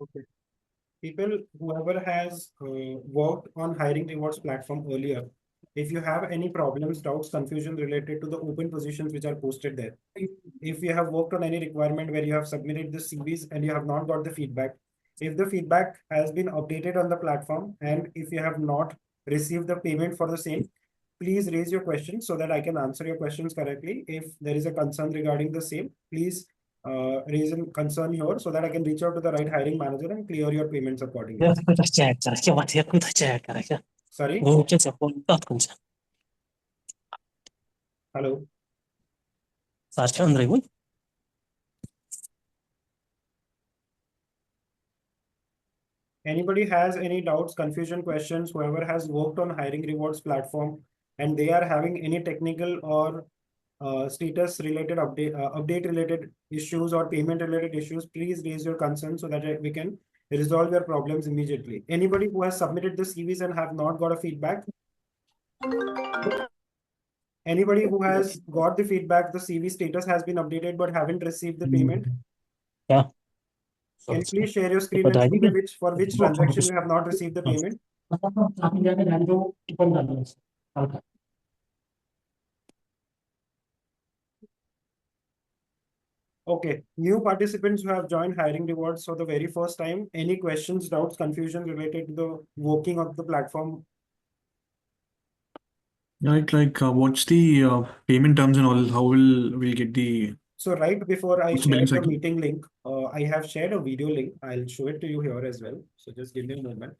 Okay. People, whoever has worked on hiring rewards platform earlier, if you have any problems, doubts, confusion related to the open positions which are posted there, if you have worked on any requirement where you have submitted the CVs and you have not got the feedback, if the feedback has been updated on the platform and if you have not received the payment for the same, please raise your questions so that I can answer your questions correctly. If there is a concern regarding the same, please raise a concern here so that I can reach out to the right hiring manager and clear your payments accordingly. Sorry? Hello. Anybody has any doubts, confusion, questions, whoever has worked on hiring rewards platform and they are having any technical or status related update related issues or payment related issues, please raise your concern so that we can resolve your problems immediately. Anybody who has submitted the CVs and have not got a feedback? Anybody who has got the feedback, the CV status has been updated but haven't received the payment? Yeah. Can you please share your screen and show me for which transaction you have not received the payment? Okay, new participants who have joined hiring rewards for the very first time. Any questions, doubts, confusion related to the working of the platform? What's the payment terms and all? How will we get the? So right before I What's the billing share the cycle? meeting link, I have shared a video link. I'll show it to you here as well. So just give me a moment.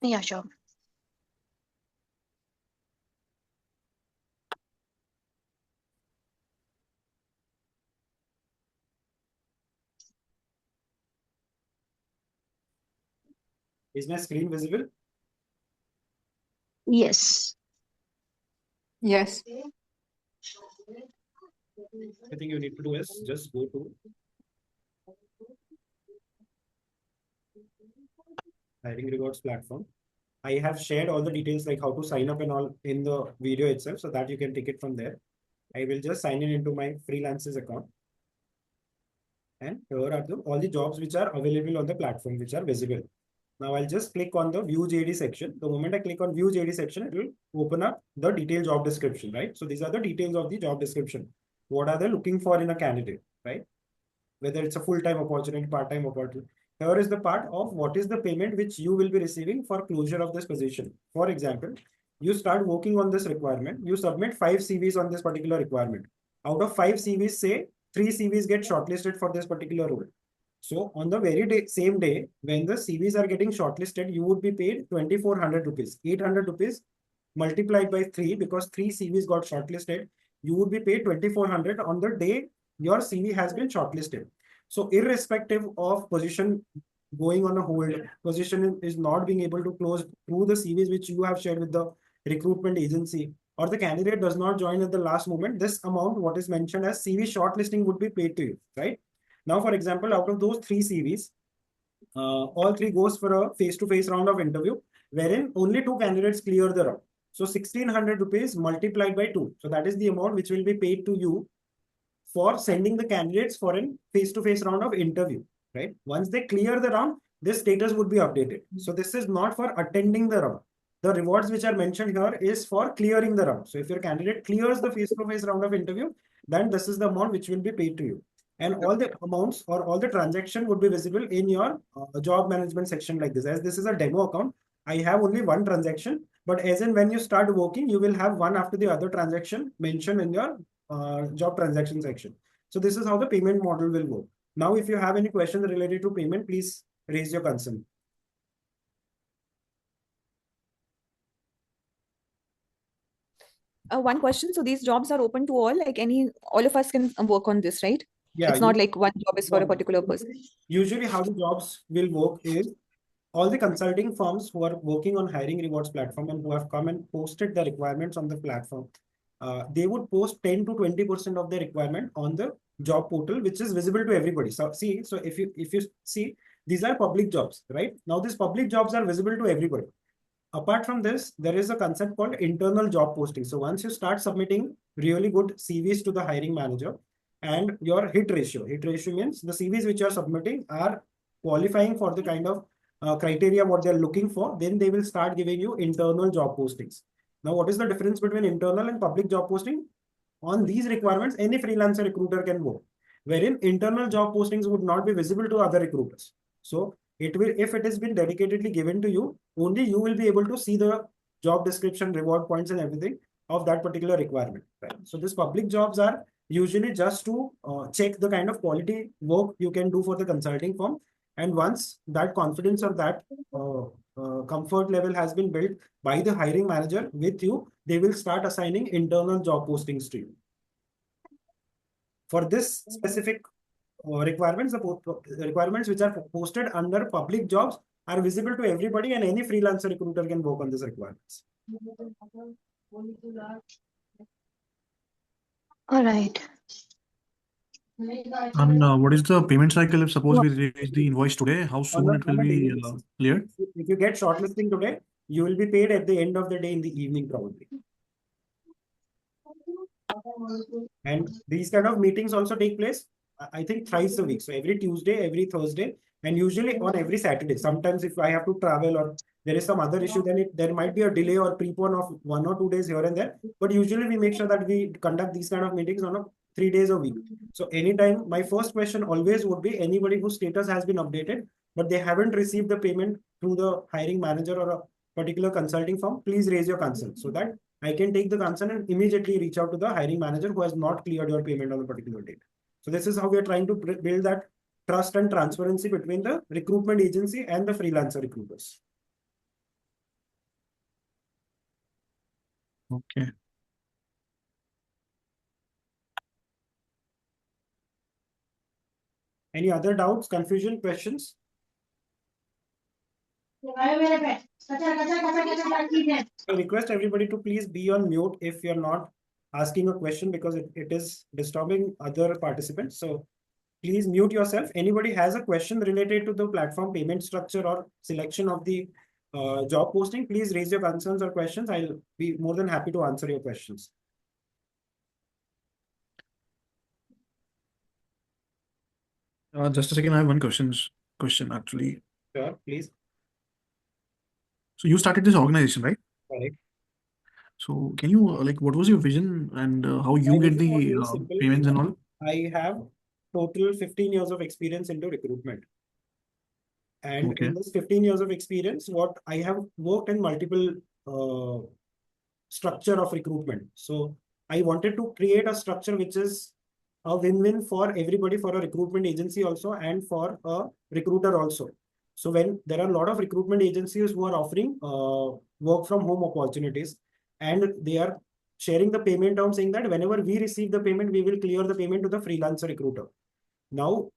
Yeah, sure. Is my screen visible? Yes. Yes. I think you need to do is just go to hiring rewards platform. I have shared all the details like how to sign up and all in the video itself so that you can take it from there. I will just sign in into my freelancers account. And here are all the jobs which are available on the platform, which are visible. Now I'll just click on the view JD section. The moment I click on view JD section, it will open up the detailed job description, right? So these are the details of the job description. What are they looking for in a candidate, right? Whether it's a full-time opportunity, part-time opportunity. Here is the part of what is the payment which you will be receiving for closure of this position. For example, you start working on this requirement, you submit 5 CVs on this particular requirement. Out of 5 CVs, say 3 CVs get shortlisted for this particular role. So on the very same day, when the CVs are getting shortlisted, you would be paid 2,400 rupees, 800 rupees multiplied by 3 because 3 CVs got shortlisted. You would be paid 2,400 on the day your CV has been shortlisted. So irrespective of position going on a hold, position is not being able to close through the CVs which you have shared with the recruitment agency, or the candidate does not join at the last moment, this amount, what is mentioned as CV shortlisting, would be paid to you, right? Now, for example, out of those 3 CVs, all 3 goes for a face-to-face round of interview, wherein only 2 candidates clear the round. So 1,600 rupees multiplied by 2. So that is the amount which will be paid to you for sending the candidates for a face-to-face round of interview, right? Once they clear the round, this status would be updated. So this is not for attending the round. The rewards which are mentioned here is for clearing the round. So if your candidate clears the face-to-face round of interview, then this is the amount which will be paid to you. And all the amounts or all the transaction would be visible in your job management section like this. As this is a demo account, I have only one transaction, but as in when you start working, you will have one after the other transaction mentioned in your job transaction section. So this is how the payment model will work. Now, if you have any questions related to payment, please raise your concern. One question. So these jobs are open to all, like all of us can work on this, right? Yeah, it's not like one job is for a particular person. Usually how the jobs will work is all the consulting firms who are working on hiring rewards platform and who have come and posted the requirements on the platform, they would post 10 to 20% of their requirement on the job portal, which is visible to everybody. So see, so if you see, these are public jobs, right? Now these public jobs are visible to everybody. Apart from this, there is a concept called internal job posting. So once you start submitting really good CVs to the hiring manager, and your hit ratio means the CVs which you are submitting are qualifying for the kind of criteria what they're looking for, then they will start giving you internal job postings. Now, what is the difference between internal and public job posting? On these requirements, any freelancer recruiter can work, wherein internal job postings would not be visible to other recruiters. So it will, if it has been dedicatedly given to you, only you will be able to see the job description, reward points, and everything of that particular requirement. Right? So these public jobs are usually just to check the kind of quality work you can do for the consulting firm. And once that confidence or that comfort level has been built by the hiring manager with you, they will start assigning internal job postings to you. For this specific requirements, the requirements which are posted under public jobs are visible to everybody, and any freelancer recruiter can work on these requirements. All right. And what is the payment cycle if suppose we raise the invoice today? How soon it will be cleared? If you get shortlisting today, you will be paid at the end of the day in the evening probably. And these kind of meetings also take place, I think, thrice a week. So every Tuesday, every Thursday, and usually on every Saturday. Sometimes if I have to travel or there is some other issue, then there might be a delay or prepone of 1 or 2 days here and there. But usually we make sure that we conduct these kind of meetings on 3 days a week. So anytime, my first question always would be anybody whose status has been updated, but they haven't received the payment through the hiring manager or a particular consulting firm, please raise your concern so that I can take the concern and immediately reach out to the hiring manager who has not cleared your payment on a particular date. So this is how we are trying to build that trust and transparency between the recruitment agency and the freelancer recruiters. Okay. Any other doubts, confusion, questions? I request everybody to please be on mute if you're not asking a question, because it is disturbing other participants. So please mute yourself. Anybody has a question related to the platform payment structure or selection of the job posting, please raise your concerns or questions. I'll be more than happy to answer your questions. Just a second, I have one question actually. Sure, please. So you started this organization, right? Correct. So can you what was your vision and how you get the payments and all? I have total 15 years of experience into recruitment. And in this 15 years of experience, what I have worked in multiple structure of recruitment. So I wanted to create a structure which is a win-win for everybody, for a recruitment agency also and for a recruiter also. So when there are a lot of recruitment agencies who are offering work from home opportunities, and they are sharing the payment terms saying that whenever we receive the payment, we will clear the payment to the freelancer recruiter. Now,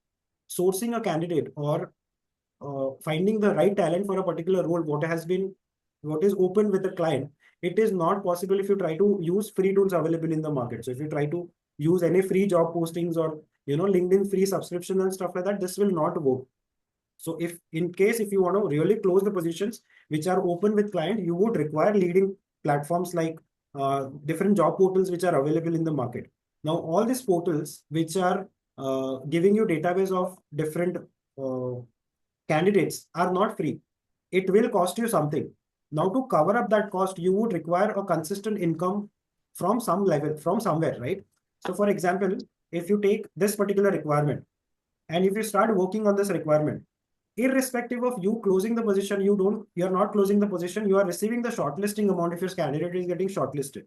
sourcing a candidate or finding the right talent for a particular role, what is open with the client, it is not possible if you try to use free tools available in the market. So if you try to use any free job postings or LinkedIn free subscription and stuff like that, this will not work. So if you want to really close the positions which are open with client, you would require leading platforms like different job portals which are available in the market. Now, all these portals which are giving you database of different candidates are not free. It will cost you something. Now, to cover up that cost, you would require a consistent income from some level, from somewhere, right? So for example, if you take this particular requirement and if you start working on this requirement, irrespective of you closing the position, you're not closing the position, you are receiving the shortlisting amount if your candidate is getting shortlisted.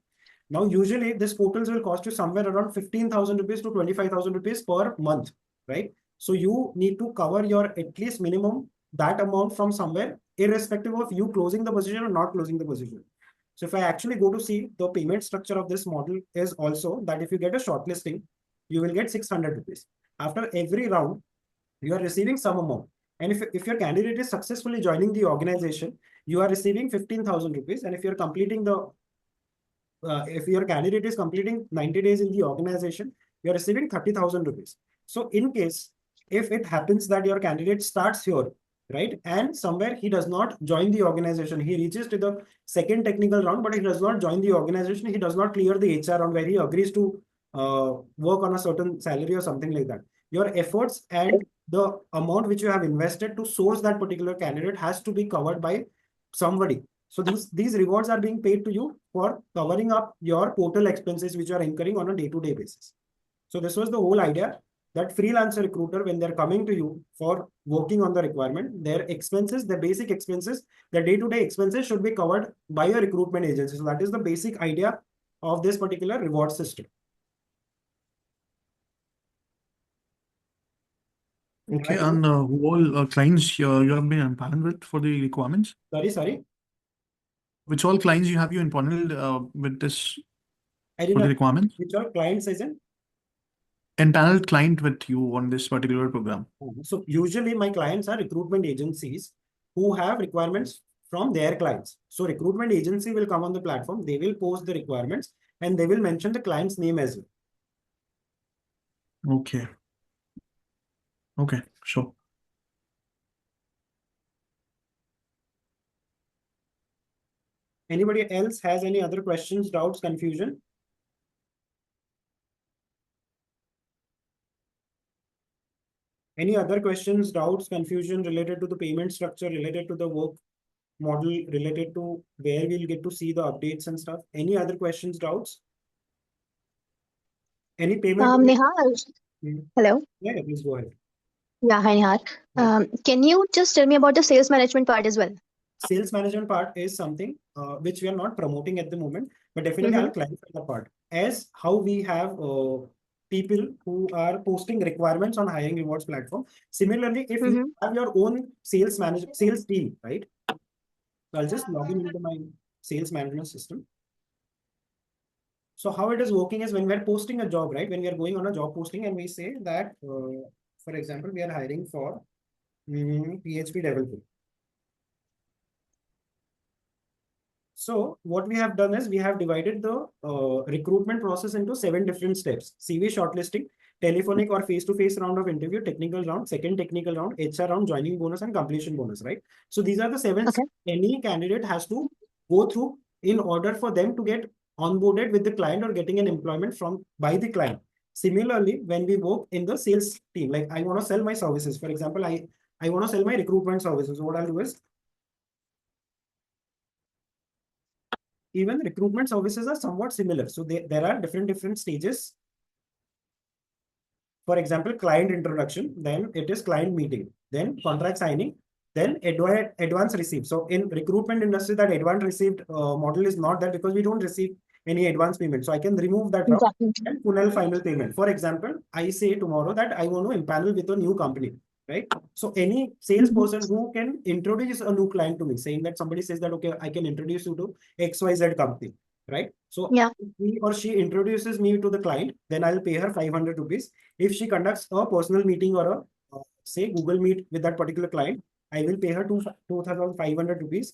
Now, usually this portals will cost you somewhere around 15,000 rupees to 25,000 rupees per month, right? So you need to cover your at least minimum that amount from somewhere, irrespective of you closing the position or not closing the position. So if I actually go to see, the payment structure of this model is also that if you get a shortlisting, you will get 600 rupees. After every round, you are receiving some amount. And if your candidate is successfully joining the organization, you are receiving 15,000 rupees. And if you're completing if your candidate is completing 90 days in the organization, you're receiving 30,000 rupees. So in case, if it happens that your candidate starts here, right, and somewhere he does not join the organization, he reaches to the second technical round, but he does not join the organization, he does not clear the HR round where he agrees to work on a certain salary or something like that. Your efforts and the amount which you have invested to source that particular candidate has to be covered by somebody. So these rewards are being paid to you for covering up your total expenses which you are incurring on a day-to-day basis. So this was the whole idea, that freelancer recruiter, when they're coming to you for working on the requirement, their expenses, the basic expenses, the day-to-day expenses should be covered by a recruitment agency. So that is the basic idea of this particular reward system. Okay, and who all clients you have been empaneled with for the requirements? Sorry. Which all clients you have you empaneled with this I for didn't the know requirements? which are clients isn't. Empaneled client with you on this particular program. So usually my clients are recruitment agencies who have requirements from their clients. So recruitment agency will come on the platform, they will post the requirements and they will mention the client's name as well. Okay. Okay, sure. Anybody else has any other questions, doubts, confusion? Any other questions, doubts, confusion related to the payment structure, related to the work model, related to where we'll get to see the updates and stuff? Any other questions, doubts? Any payment? Nihal. Hello. Yeah, please go ahead. Yeah, hi Nihal. Can you just tell me about the sales management part as well? Sales management part is something which we are not promoting at the moment, but definitely I'll clarify the part. As how we have people who are posting requirements on hiring rewards platform. Similarly, if you have your own sales team, right? So I'll just log in into my sales management system. So how it is working is when we're posting a job, right? When we are going on a job posting and we say that, for example, we are hiring for PHP developer. So what we have done is we have divided the recruitment process into 7 different steps: CV shortlisting, telephonic or face-to-face round of interview, technical round, second technical round, HR round, joining bonus, and completion bonus, right? So these are the 7 any candidate has to go through in order for them to get onboarded with the client or getting an employment by the client. Similarly, when we work in the sales team, like I want to sell my services, for example, I want to sell my recruitment services. So what I'll do is, even recruitment services are somewhat similar. So there are different stages. For example, client introduction, then it is client meeting, then contract signing, then advance received. So in recruitment industry, that advance received model is not there because we don't receive any advance payment. So I can remove that route and funnel final payment. For example, I say tomorrow that I want to empanel with a new company, right? So any salesperson who can introduce a new client to me, saying that somebody says that, okay, I can introduce you to XYZ company, right? So if he or she introduces me to the client, then I'll pay her 500 rupees. If she conducts a personal meeting or a say Google Meet with that particular client, I will pay her 2,500 rupees.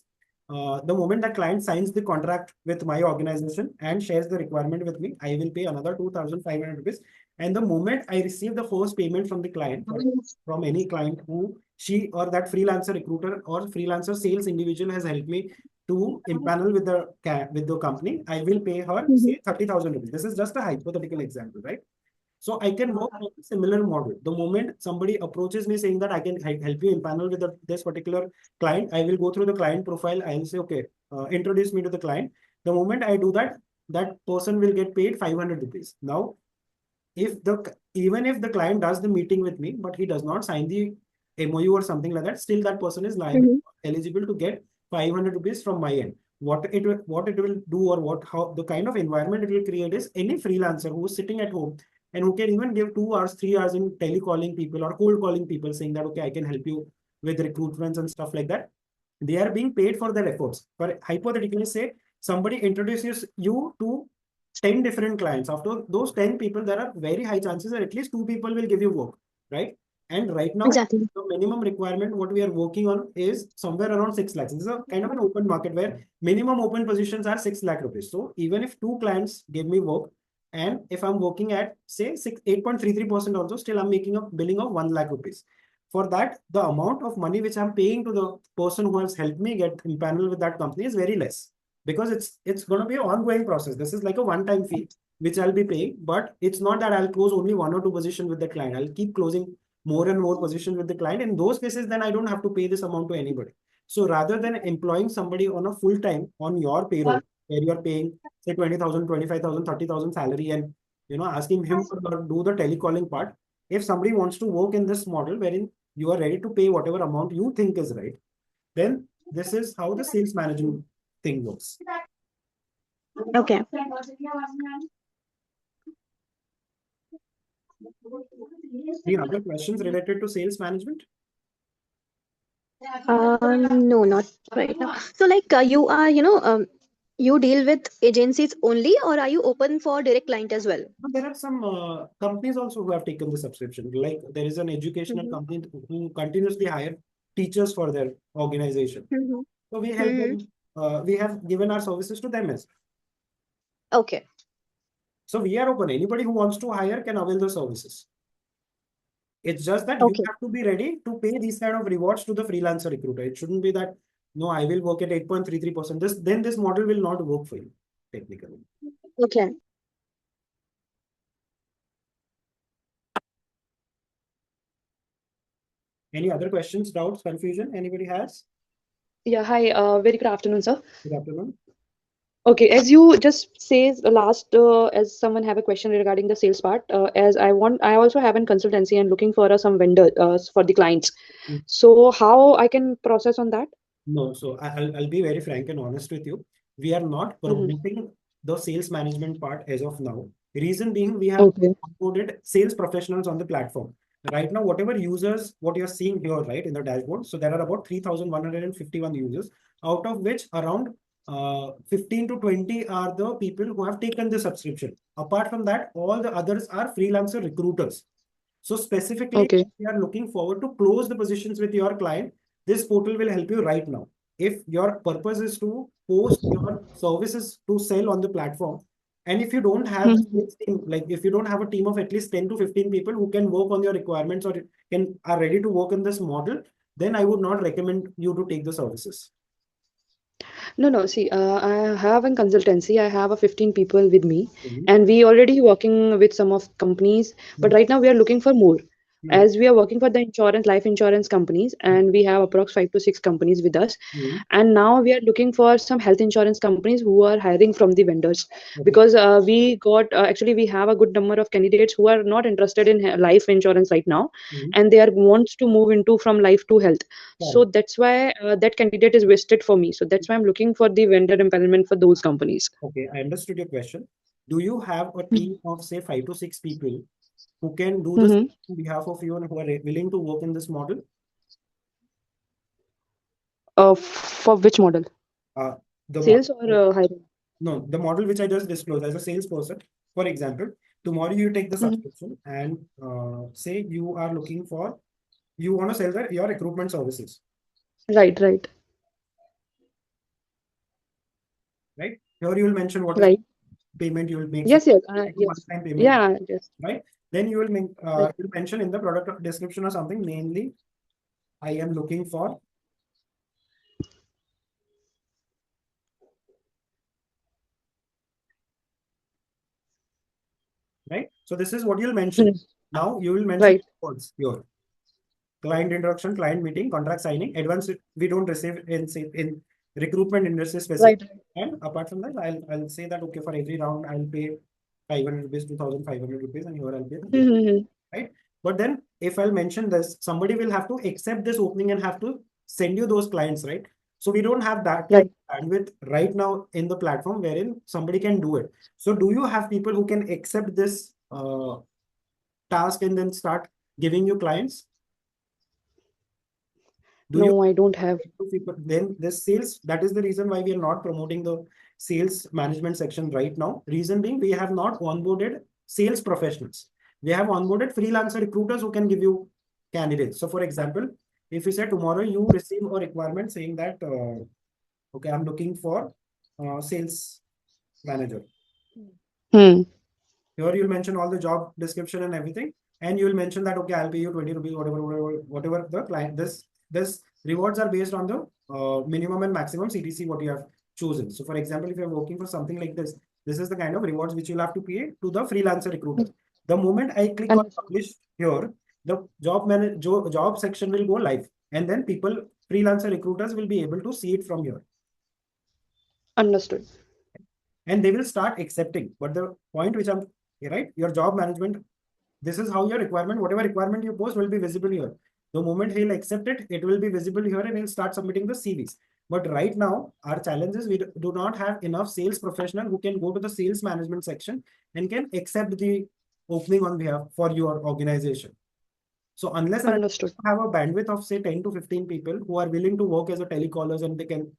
The moment that client signs the contract with my organization and shares the requirement with me, I will pay another 2,500 rupees. And the moment I receive the first payment from the client, from any client who she or that freelancer recruiter or freelancer sales individual has helped me to empanel with the company, I will pay her say 30,000 rupees. This is just a hypothetical example, right? So I can work on a similar model. The moment somebody approaches me saying that I can help you empanel with this particular client, I will go through the client profile. I will say, okay, introduce me to the client. The moment I do that, that person will get paid 500 rupees. Now, even if the client does the meeting with me, but he does not sign the MOU or something like that, still that person is eligible to get 500 rupees from my end. What it will do, or how the kind of environment it will create is, any freelancer who is sitting at home and who can even give 2 hours, 3 hours in telecalling people or cold calling people, saying that, okay, I can help you with recruitments and stuff like that. They are being paid for their efforts. But hypothetically, say somebody introduces you to 10 different clients. After those 10 people, there are very high chances that at least 2 people will give you work, right? And right now, the minimum requirement, what we are working on is somewhere around 6 lakhs. This is a kind of an open market where minimum open positions are 6 lakh rupees. So even if 2 clients give me work, and if I'm working at say 8.33% also, still I'm making a billing of 1 lakh rupees. For that, the amount of money which I'm paying to the person who has helped me get empaneled with that company is very less, because it's going to be an ongoing process. This is like a one-time fee which I'll be paying, but it's not that I'll close only 1 or 2 positions with the client. I'll keep closing more and more positions with the client. In those cases, then I don't have to pay this amount to anybody. So rather than employing somebody on a full time on your payroll, where you're paying say 20,000, 25,000, 30,000 salary, and asking him to do the telecalling part, if somebody wants to work in this model wherein you are ready to pay whatever amount you think is right, then this is how the sales management thing works. Okay. Any other questions related to sales management? No, not right now. So like you are, you deal with agencies only, or are you open for direct client as well? There are some companies also who have taken the subscription. Like there is an educational company who continuously hire teachers for their organization. So we help them. We have given our services to them as well. Okay. So we are open. Anybody who wants to hire can avail the services. It's just that you have to be ready to pay these kind of rewards to the freelancer recruiter. It shouldn't be that, no, I will work at 8.33%. Then this model will not work for you technically. Okay. Any other questions, doubts, confusion anybody has? Yeah, hi. Very good afternoon, sir. Good afternoon. Okay, as you just says last, as someone have a question regarding the sales part, as I also have a consultancy and looking for some vendor for the clients. So how I can process on that? No, so I'll be very frank and honest with you. We are not promoting the sales management part as of now. Reason being, we have onboarded sales professionals on the platform. Right now, whatever users, what you're seeing here, right, in the dashboard. So there are about 3,151 users, out of which around 15 to 20 are the people who have taken the subscription. Apart from that, all the others are freelancer recruiters. So specifically, we are looking forward to close the positions with your client. This portal will help you right now. If your purpose is to post your services to sell on the platform, and if you don't have like if you don't have a team of at least 10 to 15 people who can work on your requirements or are ready to work in this model, then I would not recommend you to take the services. No. See, I have a consultancy. I have 15 people with me, and we already working with some of companies. But right now we are looking for more, as we are working for the life insurance companies, and we have approx 5 to 6 companies with us. And now we are looking for some health insurance companies who are hiring from the vendors, because we got actually we have a good number of candidates who are not interested in life insurance right now, and they are wants to move into from life to health. So that's why that candidate is wasted for me. So that's why I'm looking for the vendor empowerment for those companies. Okay, I understood your question. Do you have a team of say 5 to 6 people who can do this on behalf of you and who are willing to work in this model? For which model? Sales or hiring? No, the model which I just disclosed as a salesperson. For example, tomorrow you take the subscription and say you are looking for, you want to sell your recruitment services. Right. Right? Here you will mention what is payment you will make. Yes. One-time payment. Yeah. Yes. Right? Then you will make, you'll mention in the product description or something, mainly, I am looking for right? So this is what you'll mention. Now you will mention words here. Client introduction, client meeting, contract signing, advance we don't receive in recruitment industry specific. And apart from that, I'll say that okay, for every round I'll pay 500 rupees, 2,500 rupees, and here I'll pay right? But then if I'll mention this, somebody will have to accept this opening and have to send you those clients, right? So we don't have that bandwidth right now in the platform wherein somebody can do it. So do you have people who can accept this task and then start giving you clients? No, I don't have. Then this sales, that is the reason why we are not promoting the sales management section right now. Reason being, we have not onboarded sales professionals. We have onboarded freelancer recruiters who can give you candidates. So for example, if you say tomorrow you receive a requirement saying that, okay, I'm looking for sales manager. Here you'll mention all the job description and everything. And you'll mention that, okay, I'll pay you 20 rupees, whatever the client, this rewards are based on the minimum and maximum CTC what you have chosen. So for example, if you're working for something like this is the kind of rewards which you'll have to pay to the freelancer recruiter. The moment I click on publish here, the job section will go live, and then freelancer recruiters will be able to see it from here. Understood. And they will start accepting. But the point which I'm right, your job management, this is how your requirement, whatever requirement you post will be visible here. The moment he'll accept it, it will be visible here and he'll start submitting the CVs. But right now, our challenge is we do not have enough sales professional who can go to the sales management section and can accept the opening on behalf for your organization. So unless you have a bandwidth of say 10 to 15 people who are willing to work as a telecallers and they can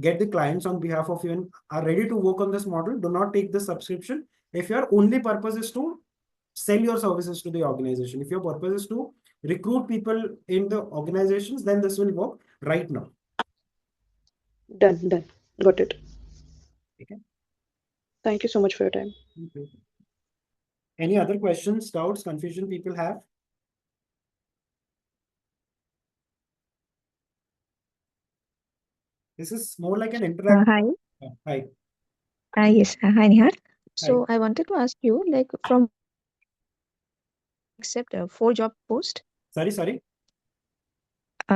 get the clients on behalf of you and are ready to work on this model, do not take the subscription. If your only purpose is to sell your services to the organization, if your purpose is to recruit people in the organizations, then this will work right now. Done. Got it. Okay. Thank you so much for your time. Thank you. Any other questions, doubts, confusion people have? This is more like an interactive. Hi. Hi. Yes. Hi, Nihar. So I wanted to ask you, like, from accept 4 job post. Sorry.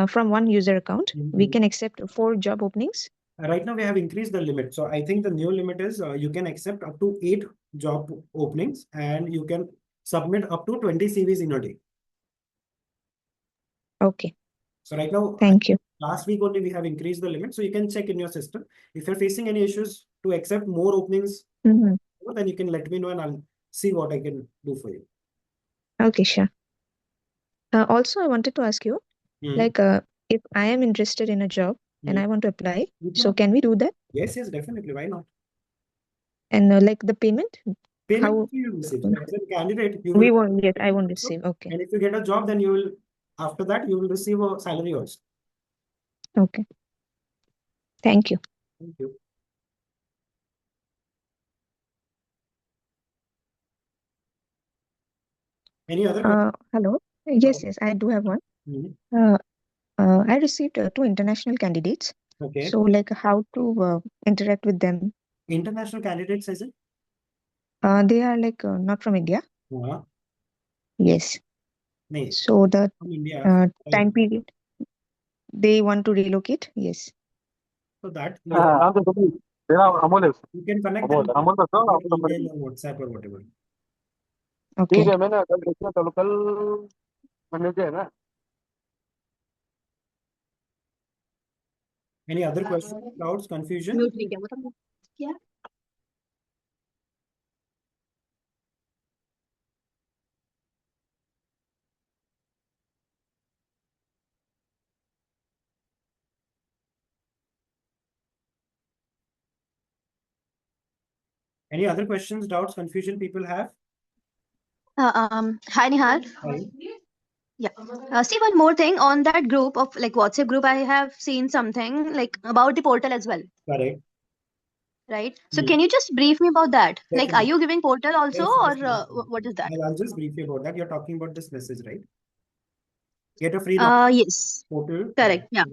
From one user account, we can accept 4 job openings. Right now we have increased the limit. So I think the new limit is you can accept up to 8 job openings and you can submit up to 20 CVs in a day. Okay. So right now, thank you. Last week only we have increased the limit. So you can check in your system. If you're facing any issues to accept more openings, then you can let me know and I'll see what I can do for you. Okay, sure. Also, I wanted to ask you, like, if I am interested in a job and I want to apply, so can we do that? Yes, definitely. Why not? And like the payment? Payment you will receive. As a candidate, you will. I won't receive. Okay. And if you get a job, then you will, after that, you will receive a salary also. Okay. Thank you. Thank you. Any other questions? Hello. Yes, I do have one. I received 2 international candidates. Okay. So, like, how to interact with them? International candidates, is it? They are like not from India. Yes. So the time period they want to relocate. Yes. So that you can connect them on email or WhatsApp or whatever. Okay. Any other questions, doubts, confusion? Any other questions, doubts, confusion people have? Hi, Nihal. Hi. Yeah. See, one more thing on that group of like WhatsApp group, I have seen something like about the portal as well. Correct. Right. So can you just brief me about that? Definitely. Like, are you giving portal also, Yes, or what is that? I'll just brief you about that. You're talking about this message, right? Get a free yes. portal. Correct. Yeah.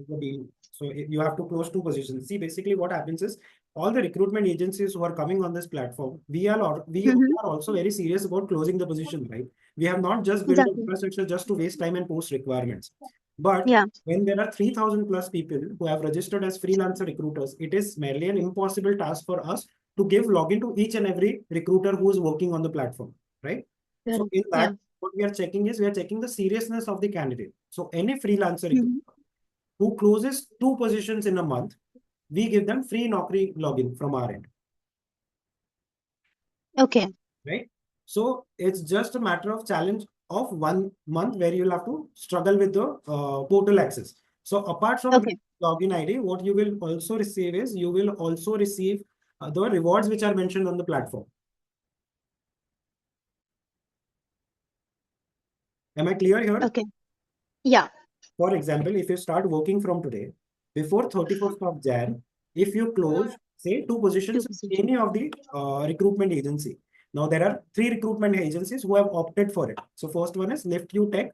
So you have to close 2 positions. See, basically what happens is all the recruitment agencies who are coming on this platform, we are also very serious about closing the position, right? We have not just built infrastructure just to waste time and post requirements. But when there are 3,000 plus people who have registered as freelancer recruiters, it is merely an impossible task for us to give login to each and every recruiter who is working on the platform, right? So in that, what we are checking is we are checking the seriousness of the candidate. So any freelancer recruiter who closes 2 positions in a month, we give them free Naukri login from our end. Okay. Right? So it's just a matter of challenge of 1 month where you'll have to struggle with the portal access. So apart from login ID, what you will also receive is you will also receive the rewards which are mentioned on the platform. Am I clear here? Okay. Yeah. For example, if you start working from today, before 31st of Jan, if you close, say 2 positions in any of the recruitment agency. Now, there are 3 recruitment agencies who have opted for it. So, first one is Lift You Tech,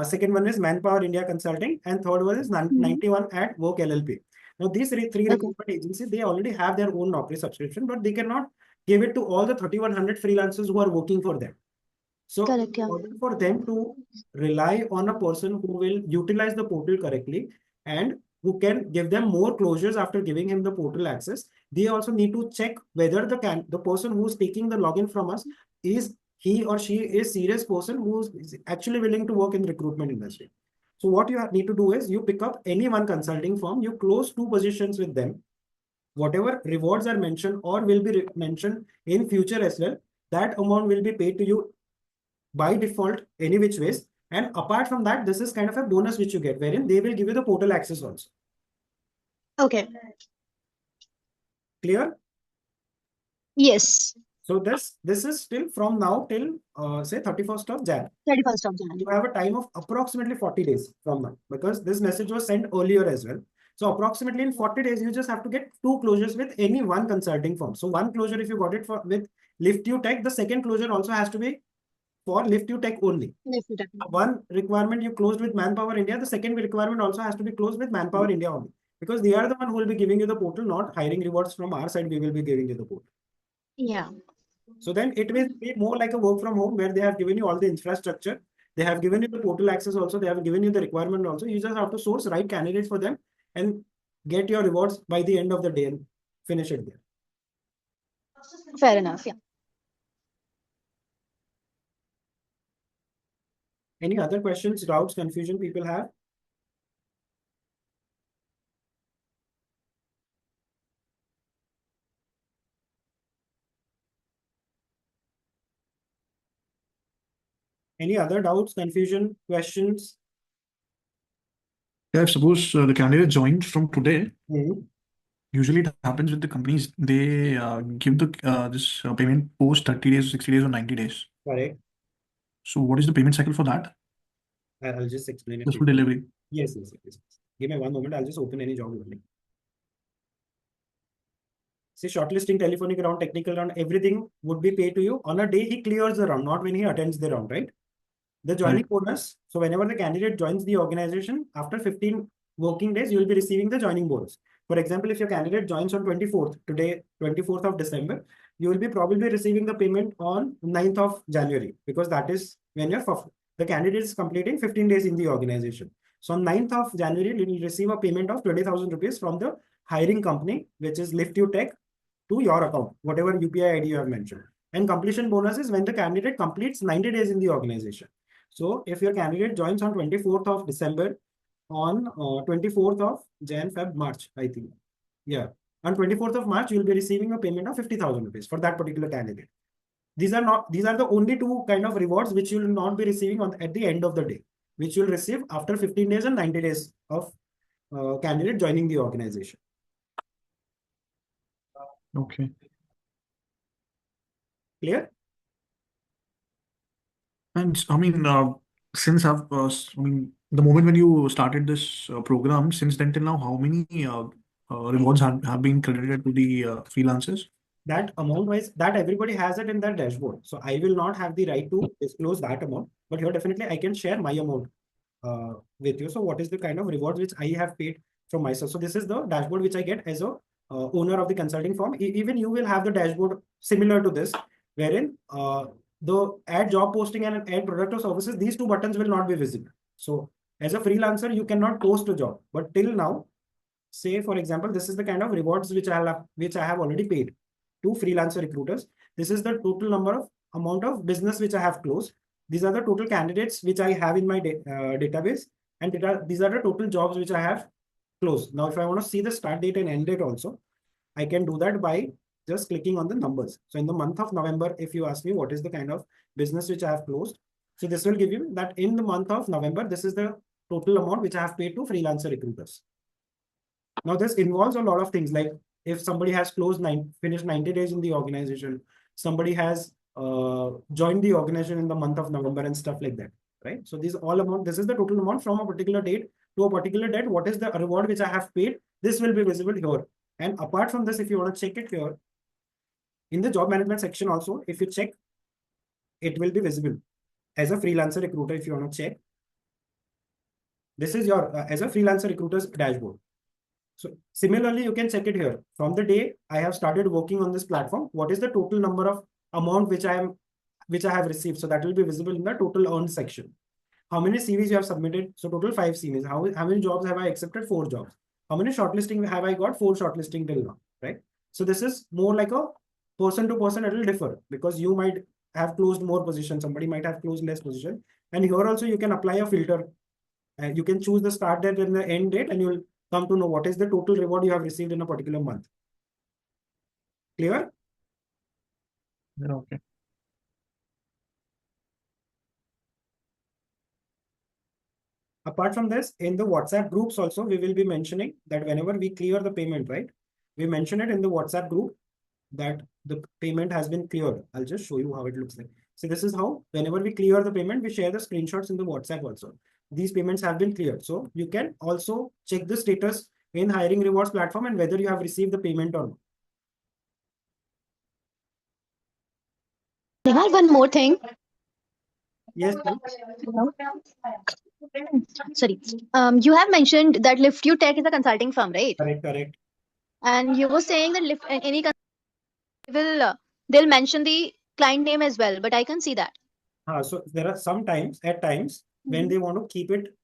second one is Manpower India Consulting, and third one is 91 at Work LLP. Now, these 3 recruitment agencies, they already have their own Naukri subscription, but they cannot give it to all the 3,100 freelancers who are working for them. So Correct, yeah. in order for them to rely on a person who will utilize the portal correctly and who can give them more closures after giving him the portal access, they also need to check whether the person who's taking the login from us is he or she is serious person who is actually willing to work in the recruitment industry. So what you need to do is you pick up any one consulting firm, you close 2 positions with them. Whatever rewards are mentioned or will be mentioned in future as well, that amount will be paid to you by default any which ways. And apart from that, this is kind of a bonus which you get, wherein they will give you the portal access also. Okay. Clear? Yes. So this is still from now till say 31st of Jan. 31st of January. You have a time of approximately 40 days from now, because this message was sent earlier as well. So approximately in 40 days, you just have to get 2 closures with any one consulting firm. So one closure, if you got it with Lift You Tech, the second closure also has to be for Lift You Tech only. Lift You Tech. One requirement you closed with Manpower India, the second requirement also has to be closed with Manpower India only. Because they are the one who will be giving you the portal, not hiring rewards from our side, we will be giving you the portal. Yeah. So then it will be more like a work from home where they have given you all the infrastructure. They have given you the portal access also. They have given you the requirement also. You just have to source right candidates for them and get your rewards by the end of the day and finish it there. Fair enough. Yeah. Any other questions, doubts, confusion people have? Any other doubts, confusion, questions? Yeah, if suppose the candidate joined from today, usually it happens with the companies. They give the this payment post 30 days, 60 days, or 90 days. Correct. So what is the payment cycle for that? I'll just explain it. Just for delivery. Yes. Give me one moment. I'll just open any job opening. See, shortlisting, telephonic round, technical round, everything would be paid to you on a day he clears the round, not when he attends the round, right? The joining bonus. So whenever the candidate joins the organization, after 15 working days, you will be receiving the joining bonus. For example, if your candidate joins on 24th, today, 24th of December, you will be probably receiving the payment on 9th of January, because that is when the candidate is completing 15 days in the organization. So on 9th of January, you will receive a payment of 20,000 rupees from the hiring company, which is Lift You Tech, to your account, whatever UPI ID you have mentioned. And completion bonus is when the candidate completes 90 days in the organization. So if your candidate joins on 24th of December, on 24th of Jan, Feb, March, I think. Yeah. On 24th of March, you will be receiving a payment of 50,000 rupees for that particular candidate. These are the only two kind of rewards which you will not be receiving at the end of the day, which you will receive after 15 days and 90 days of candidate joining the organization. Okay. Clear? And I mean, since I've, the moment when you started this program, since then till now, how many rewards have been credited to the freelancers? That amount wise, that everybody has it in their dashboard. So I will not have the right to disclose that amount, but here definitely I can share my amount with you. So what is the kind of rewards which I have paid from myself? So this is the dashboard which I get as a owner of the consulting firm. Even you will have the dashboard similar to this, wherein the add job posting and add product or services, these two buttons will not be visible. So as a freelancer, you cannot post a job, but till now, say for example, this is the kind of rewards which I have already paid to freelancer recruiters. This is the total amount of business which I have closed. These are the total candidates which I have in my database, and these are the total jobs which I have closed. Now, if I want to see the start date and end date also, I can do that by just clicking on the numbers. So in the month of November, if you ask me what is the kind of business which I have closed, so this will give you that in the month of November, this is the total amount which I have paid to freelancer recruiters. Now, this involves a lot of things, like if somebody has finished 90 days in the organization, somebody has joined the organization in the month of November and stuff like that, right? So this is the total amount from a particular date to a particular date. What is the reward which I have paid? This will be visible here. And apart from this, if you want to check it here, in the job management section also, if you check, it will be visible. As a freelancer recruiter, if you want to check, this is your, as a freelancer recruiter's dashboard. So similarly, you can check it here. From the day I have started working on this platform, what is the total number of amount which I which I have received. So that will be visible in the total earned section. How many CVs you have submitted? So total 5 CVs. How many jobs have I accepted? 4 jobs. How many shortlisting have I got? 4 shortlisting till now, right? So this is more like a person to person. It will differ because you might have closed more positions. Somebody might have closed less position. And here also you can apply a filter. You can choose the start date and the end date, and you will come to know what is the total reward you have received in a particular month. Clear? Yeah, okay. Apart from this, in the WhatsApp groups also, we will be mentioning that whenever we clear the payment, right? We mention it in the WhatsApp group that the payment has been cleared. I'll just show you how it looks like. So this is how, whenever we clear the payment, we share the screenshots in the WhatsApp also. These payments have been cleared. So you can also check the status in Hiring Rewards platform and whether you have received the payment or not. Nihal, one more thing. Yes, please. Sorry. You have mentioned that Lift You Tech is a consulting firm, right? Correct. And you were saying that any will they'll mention the client name as well, but I can see that. So there are at times when they want to keep it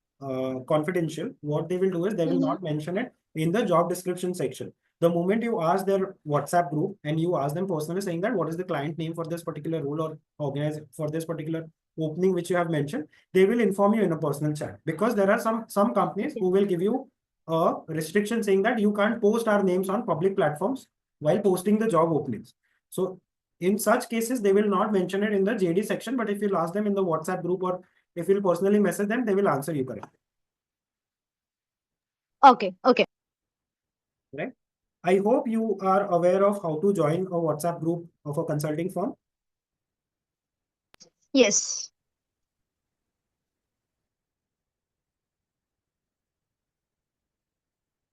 confidential, what they will do is they will not mention it in the job description section. The moment you ask their WhatsApp group and you ask them personally saying that what is the client name for this particular role or organize for this particular opening which you have mentioned, they will inform you in a personal chat, because there are some companies who will give you a restriction saying that you can't post our names on public platforms while posting the job openings. So in such cases, they will not mention it in the JD section, but if you'll ask them in the WhatsApp group or if you'll personally message them, they will answer you correctly. Okay. Right? I hope you are aware of how to join a WhatsApp group of a consulting firm. Yes.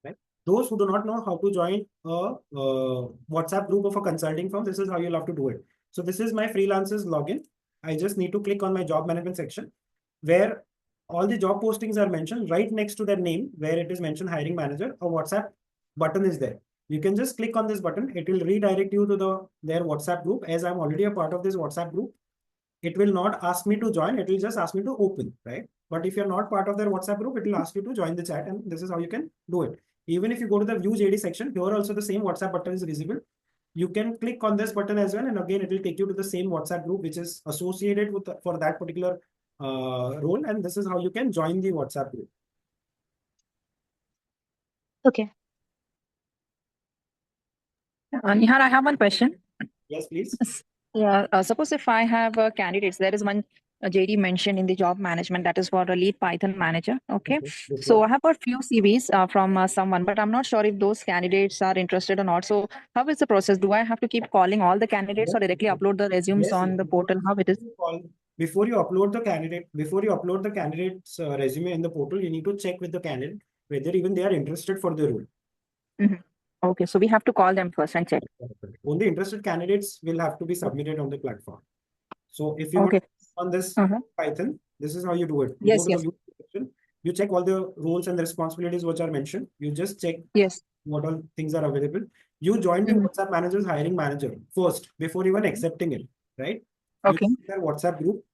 Right? Those who do not know how to join a WhatsApp group of a consulting firm, this is how you'll have to do it. So this is my freelancers login. I just need to click on my job management section where all the job postings are mentioned. Right next to their name, where it is mentioned hiring manager, a WhatsApp button is there. You can just click on this button. It will redirect you to their WhatsApp group. As I'm already a part of this WhatsApp group, it will not ask me to join. It will just ask me to open, right? But if you're not part of their WhatsApp group, it will ask you to join the chat, and this is how you can do it. Even if you go to the view JD section, here also the same WhatsApp button is visible. You can click on this button as well, and again it will take you to the same WhatsApp group which is associated with for that particular role, and this is how you can join the WhatsApp group. Okay. Nihal, I have one question. Yes, please. Yeah. Suppose if I have candidates, there is one JD mentioned in the job management that is for a lead Python manager. Okay. So I have got few CVs from someone, but I'm not sure if those candidates are interested or not. So how is the process? Do I have to keep calling all the candidates or directly upload the resumes on the portal? How it is? Before you upload the candidate's resume in the portal, you need to check with the candidate whether even they are interested for the role. Okay, so we have to call them first and check. Only interested candidates will have to be submitted on the platform. So if you want on this Python, this is how you do it. You go to the view section, you check all the roles and the responsibilities which are mentioned. You just check what all things are available. You join the WhatsApp manager's hiring manager first before even accepting it, right? Okay. You check their WhatsApp group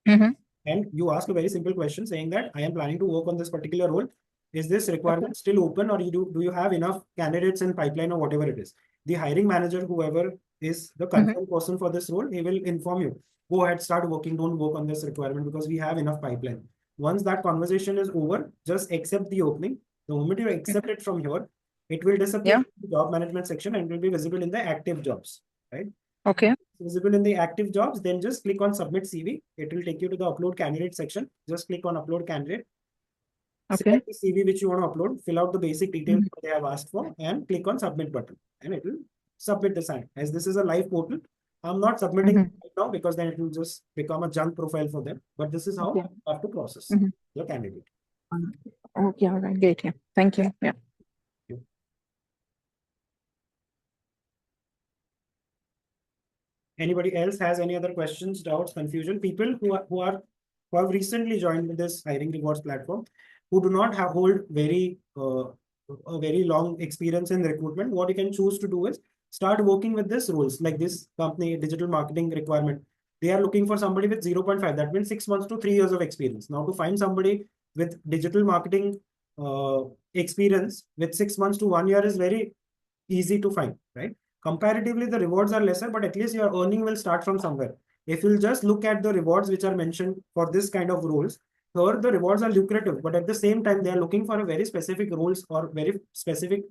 and you ask a very simple question saying that I am planning to work on this particular role. Is this requirement still open, or do you have enough candidates in pipeline or whatever it is? The hiring manager, whoever is the confirmed person for this role, he will inform you. Go ahead, start working. Don't work on this requirement because we have enough pipeline. Once that conversation is over, just accept the opening. The moment you accept it from here, it will disappear from the job management section and will be visible in the active jobs, right? Okay. Visible in the active jobs, then just click on submit CV. It will take you to the upload candidate section. Just click on upload candidate. Select the CV which you want to upload, fill out the basic details they have asked for, and click on submit button, and it will submit the sign. As this is a live portal, I'm not submitting right now because then it will just become a junk profile for them. But this is how you have to process your candidate. Okay, all right, great. Yeah, thank you. Yeah. Anybody else has any other questions, doubts, confusion? People who have recently joined this hiring rewards platform, who do not hold a very long experience in recruitment, what you can choose to do is start working with these roles like this company digital marketing requirement. they are looking for somebody with 0.5. That means 6 months to 3 years of experience. Now to find somebody with digital marketing experience with 6 months to 1 year is very easy to find, right? Comparatively, the rewards are lesser, but at least your earning will start from somewhere. If you'll just look at the rewards which are mentioned for this kind of roles, here the rewards are lucrative, but at the same time, they are looking for a very specific roles or very specific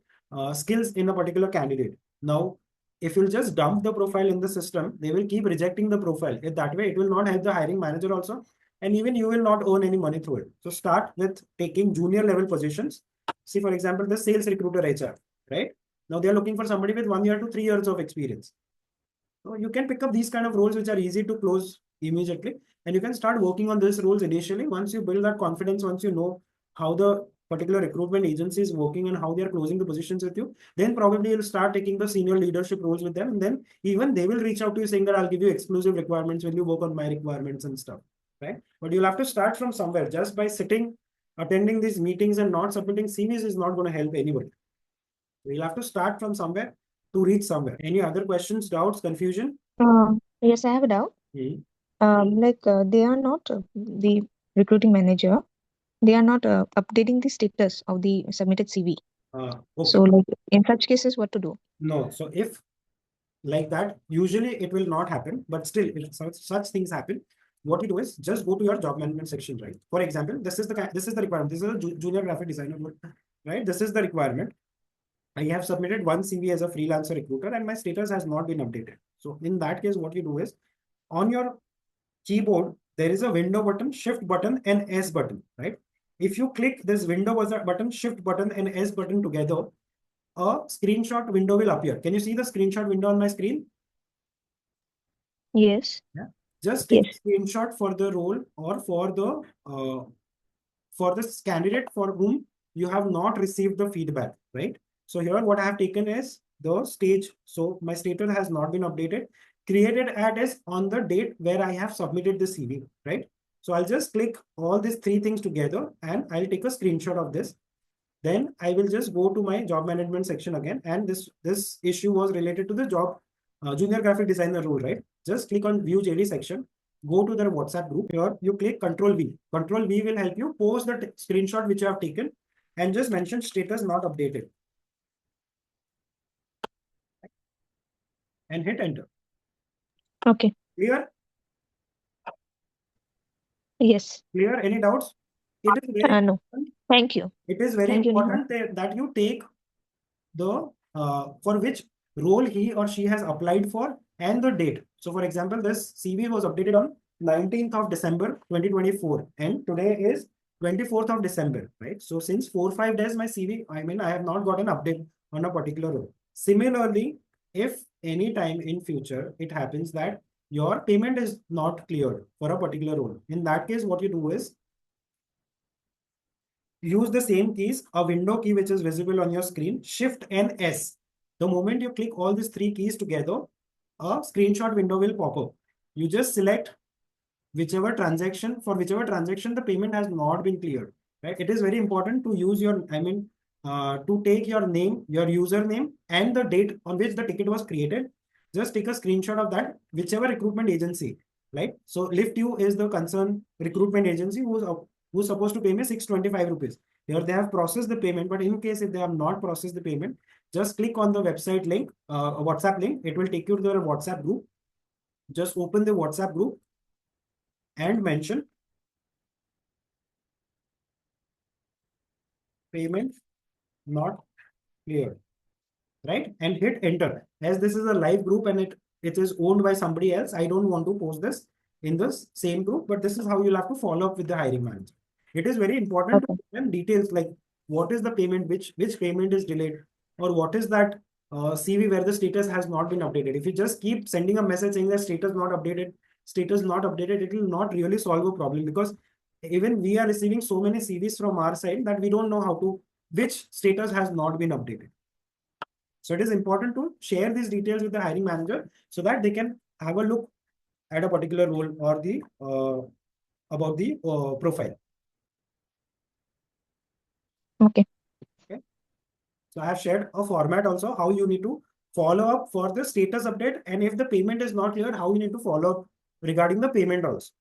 skills in a particular candidate. Now, if you'll just dump the profile in the system, they will keep rejecting the profile. In that way, it will not help the hiring manager also, and even you will not earn any money through it. So start with taking junior level positions. See, for example, the sales recruiter HR, right? Now they are looking for somebody with 1 year to 3 years of experience. So you can pick up these kind of roles which are easy to close immediately, and you can start working on these roles initially. Once you build that confidence, once you know how the particular recruitment agency is working and how they are closing the positions with you, then probably you'll start taking the senior leadership roles with them, and then even they will reach out to you saying that I'll give you exclusive requirements, will you work on my requirements and stuff, right? But you'll have to start from somewhere. Just by sitting, attending these meetings and not submitting CVs is not going to help anybody. We'll have to start from somewhere to reach somewhere. Any other questions, doubts, confusion? Yes, I have a doubt. They are not the recruiting manager. They are not updating the status of the submitted CV. Okay. So, like in such cases, what to do? No. So if like that, usually it will not happen. But still, if such things happen, what you do is just go to your job management section, right? For example, this is the requirement. This is a junior graphic designer, right? This is the requirement. I have submitted one CV as a freelancer recruiter and my status has not been updated. So in that case, what you do is on your keyboard, there is a window button, shift button and S button, right? If you click this window button, shift button and S button together, a screenshot window will appear. Can you see the screenshot window on my screen? Yes. Yeah. Just take a screenshot for the role or for this candidate for whom you have not received the feedback, right? So here what I have taken is the stage. So my status has not been updated. Created at is on the date where I have submitted the CV, right? So I'll just click all these three things together and I'll take a screenshot of this. Then I will just go to my job management section again. And this issue was related to the job junior graphic designer role, right? Just click on view JD section, go to their WhatsApp group. Here you click Control V. Control V will help you post the screenshot which you have taken and just mention status not updated. And hit enter. Okay. Clear? Yes. Clear? Any doubts? It is very no. Thank you. It is very important that you take the for which role he or she has applied for and the date. So for example, this CV was updated on 19th of December 2024 and today is 24th of December, right? So since 4-5 days my CV, I have not got an update on a particular role. Similarly, if any time in future it happens that your payment is not cleared for a particular role, in that case what you do is use the same keys, a window key which is visible on your screen, Shift and S. The moment you click all these three keys together, a screenshot window will pop up. You just select whichever transaction, for whichever transaction the payment has not been cleared, right? It is very important to use your, to take your name, your username and the date on which the ticket was created. Just take a screenshot of that, whichever recruitment agency, right? So LiftU is the concerned recruitment agency who's supposed to pay me 625 rupees. Here they have processed the payment, but in case if they have not processed the payment, just click on the website link, a WhatsApp link. It will take you to the WhatsApp group. Just open the WhatsApp group and mention payment not clear, right? And hit enter. As this is a live group and it is owned by somebody else, I don't want to post this in this same group, but this is how you'll have to follow up with the hiring manager. It is very important to give them details like what is the payment, which payment is delayed, or what is that CV where the status has not been updated. If you just keep sending a message saying that status not updated, it will not really solve a problem, because even we are receiving so many CVs from our side that we don't know which status has not been updated. So it is important to share these details with the hiring manager so that they can have a look at a particular role or the about the profile. Okay. So I have shared a format also how you need to follow up for the status update, and if the payment is not clear, how you need to follow up regarding the payment also.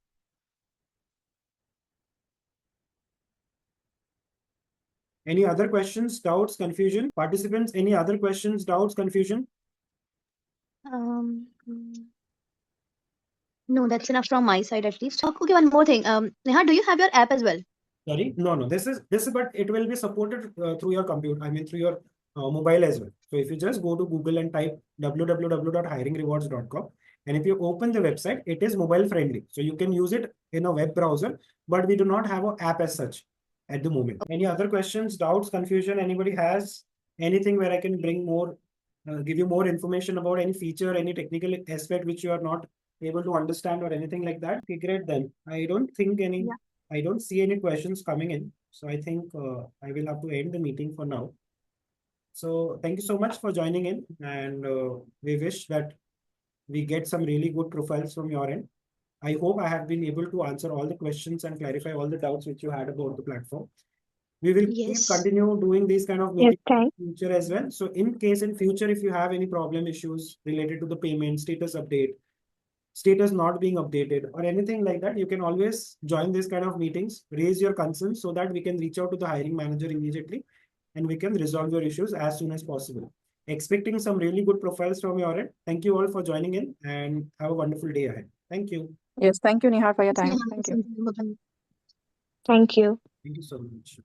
Any other questions, doubts, confusion? Participants, any other questions, doubts, confusion? No, that's enough from my side at least. Okay, one more thing. Neha, do you have your app as well? Sorry, no. This is, but it will be supported through your computer. I mean, through your mobile as well. So if you just go to Google and type www.hiringrewards.com, and if you open the website, it is mobile friendly. So you can use it in a web browser, but we do not have an app as such at the moment. Any other questions, doubts, confusion? Anybody has anything where I can bring more, give you more information about any feature, any technical aspect which you are not able to understand or anything like that? Okay, great then. I don't think any. Yeah. I don't see any questions coming in. So I think I will have to end the meeting for now. So thank you so much for joining in, and we wish that we get some really good profiles from your end. I hope I have been able to answer all the questions and clarify all the doubts which you had about the platform. We will keep continue doing these kind of meetings in future as well. So in case in future, if you have any problem issues related to the payment, status update, status not being updated or anything like that, you can always join this kind of meetings, raise your concerns so that we can reach out to the hiring manager immediately and we can resolve your issues as soon as possible. Expecting some really good profiles from your end. Thank you all for joining in and have a wonderful day ahead. Thank you. Yes, thank you, Nihar, for your time. Thank you. Bye-bye. Thank you. Thank you so much.